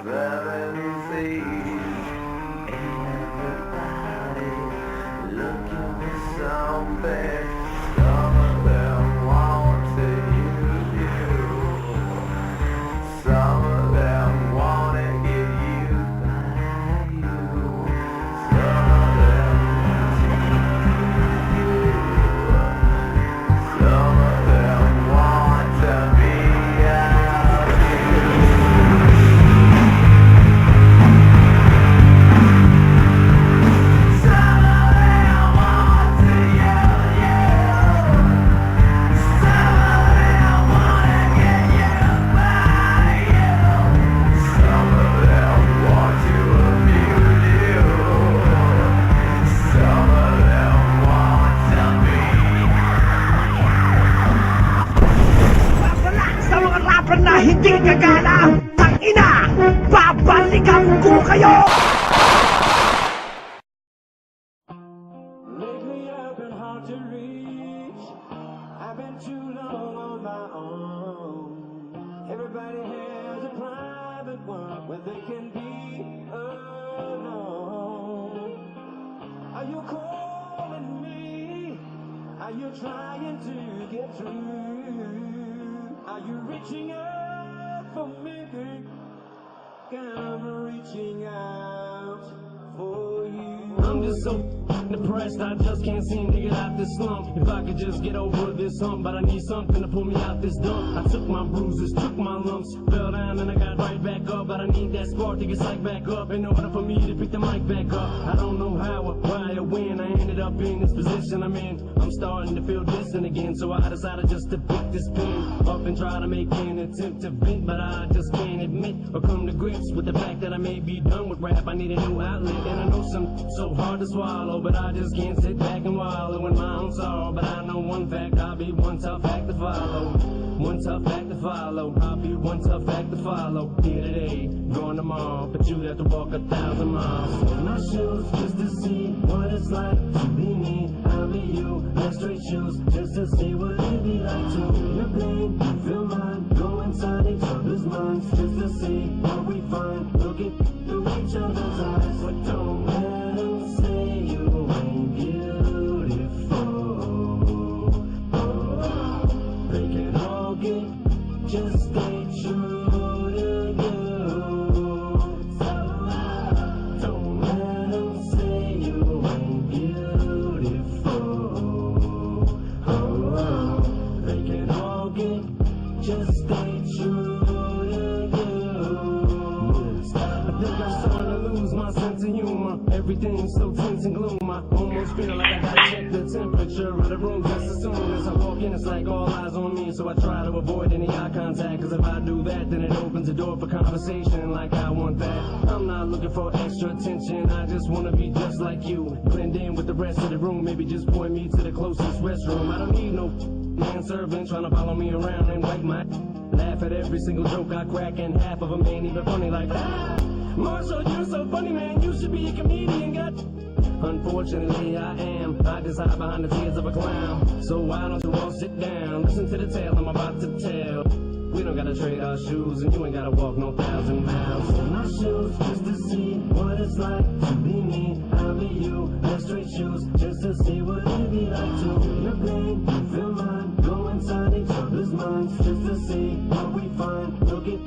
Seven seas, everybody looking for something. Some of them want to use you. Some of them want to get used by you. Some of them want to use you. Some of them want to be out you. Some of them want to yell you. Some of them want to get used by you. Some of them want to abuse you. Some of them want to be Sa mga laban na hindi gagana, tangina, babalikan ko kayo! Lately I've been hard to reach. I've been too long on my own. Everybody has a private one where they can be alone. Are you calling me? Are you trying to get through? Are you reaching out for me? I'm reaching out for you. I'm just so depressed, I just can't seem to get out this slump. If I could just get over this hump, but I need something to pull me out this dump. I took my bruises, took my lumps, fell down and I got right back up. But I need that spark to get psyched back up in order for me to pick the mic back up. I don't know how or why or when I ended up in this position I'm in. I'm starting to feel distant again, so I decided just to pick this pen up and try to make an attempt to vent. But I just can't admit or come to grips with the fact that I may be done with rap. I need a new outlet, and I know some so hard to swallow, but I just can't sit back and wallow in my own sorrow. But I know one fact, I'll be one tough act to follow. One tough act to follow. I'll be one tough act to follow. Here today, gone tomorrow, but you'd have to walk 1,000 miles. In my shoes, just to see what it's like to be me. I'll be you, wear straight shoes, just to see what it'd be like to feel your pain, feel mine. Go inside each other's minds, just to see what we find. Looking through each other's eyes, but don't let them say you ain't beautiful. Oh, they can all get, just stay true to you. So don't let them say you ain't beautiful. Oh, they can all get, just stay true to you. I think I'm starting to lose my sense of humor. Everything's so tense and gloom. I almost feel like I gotta check the temperature of the room just as soon as I walk in. It's like all eyes on me, so I try to avoid any eye contact. Cause if I do that, then it opens the door for conversation like I want that. I'm not looking for extra attention, I just wanna be just like you. Blend in with the rest of the room, maybe just point me to the closest restroom. I don't need no man servant trying to follow me around and wipe my laugh at every single joke I crack, and half of them ain't even funny like that. Marshall, you're so funny, man, you should be a comedian, God. Unfortunately, I am. I just hide behind the tears of a clown. So why don't you all sit down? Listen to the tale I'm about to tell. We don't gotta trade our shoes, and you ain't gotta walk no 1,000 miles. In our shoes, just to see what it's like to be me. I'll be you, wear straight shoes, just to see what it'd be like to feel your pain, feel mine. Go inside each other's minds, just to see what we find. Look at